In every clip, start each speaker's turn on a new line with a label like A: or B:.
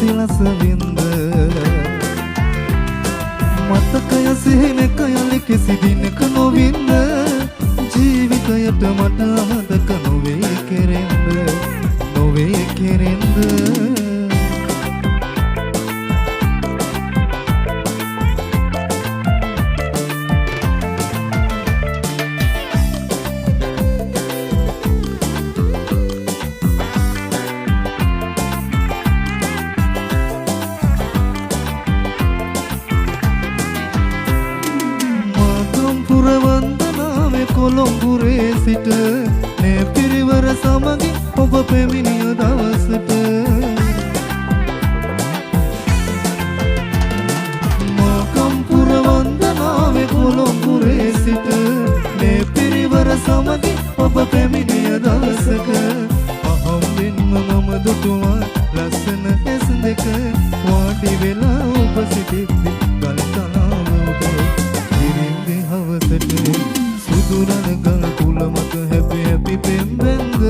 A: සිසිලස වින්ද මතකය සිහිනක යලි කිසි දිනක නොවින්ද ජීවිතයට මට අමතක නොවේ කෙරෙන්ද නොවේ කෙරෙන්ද කොළඹුරේ සිට මේ පිරිවර සමගින් ඔබ පැමිණිය දවසට මාකම්පුර වන්දනාවේ කොළඹුරේ සිට මේ පිරිවර සමගින් ඔබ පැමිණිය දවසක අහම්බෙන්ම මම දුටුවා ලස්සන ඇස් දෙක වාඩි වෙලා ඔබ සිටිද්දි ගල්තලාව ඔබ ඉරින්දි හවසට සුදුරනගල් කුල මත හැපි හැපි පෙම්බෙන්ද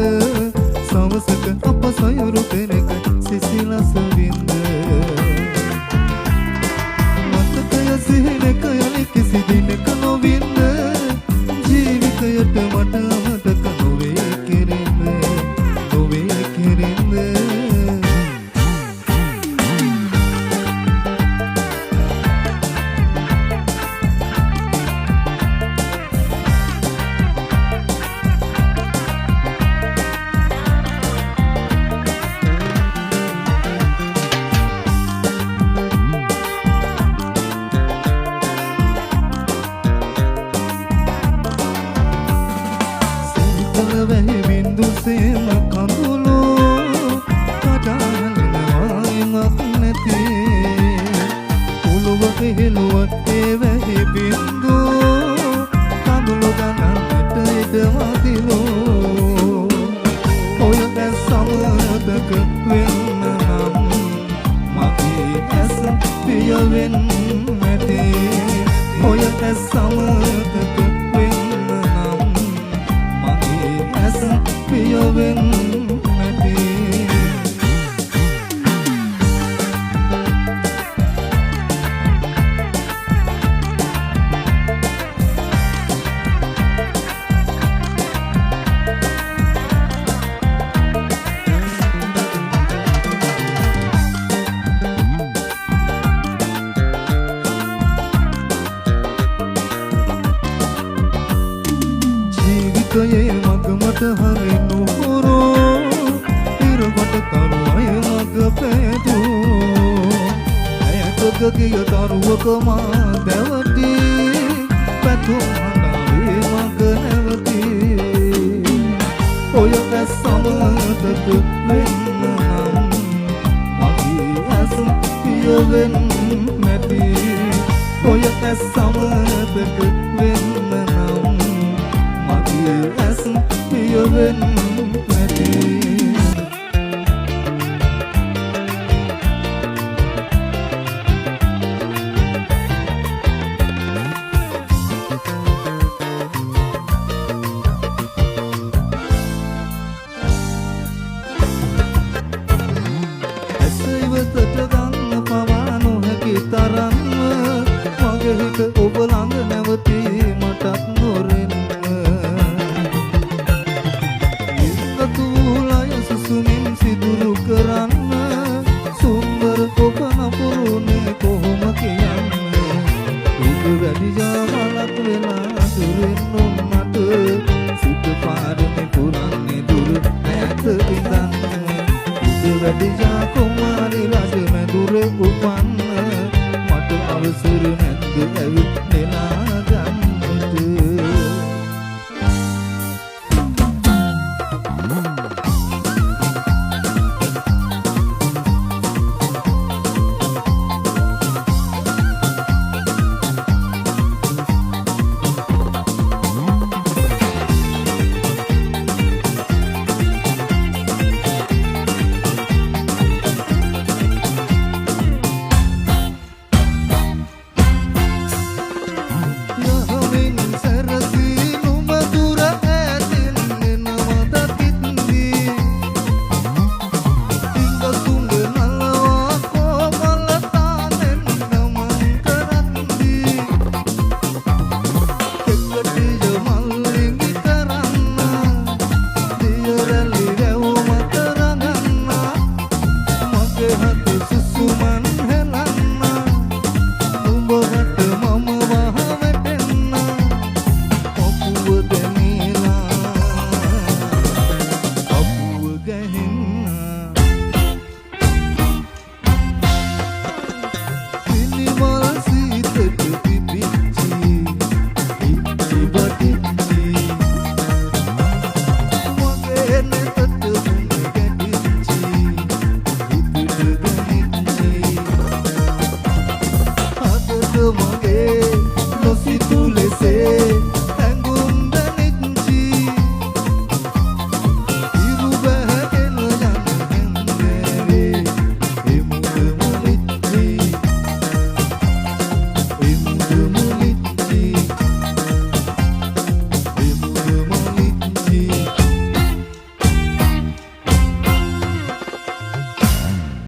A: සවසක අප සයුරු පෙරක සිසිලස වින්ද මතකය සිහිනක යලි කිසි දිනක නොවින්ද ජීවිතයට මට අමතක නොවේ කෙරෙන්න නොවේ කෙරෙන්න වැහි බින්දු සේම කඳුළු කඩාහලනවායිමක් නැති උළුව කෙහෙළුව ඒ වැහි බින්දු කඳුළු ගණන්ට ඉඩමදිලු ඔය දැන් සමතක වෙන්න නම් මගේ ඇස පිය වෙන්න නැති ඔය දැන් සමතක පියවෙන් නැති ජීවිතයේ මගමට හරි නුහුරෝ ඉරවට තරු අය මග පැදූ ඇයතක ගිය දරුවක මා දැවටි පැතුම් හඬාවේ මග නැවති ඔය ඇස් සමතක වෙන්න නම් මගේ ඇස් පියවෙන්න නැති ඔය ඇස් සමතක වෙන්න නම් ඇස් පියවෙන්න නැති ඇස ඉවතට ගන්න පවා නොහැකි තරම්ම මගේ හිත ඔබ ළඟ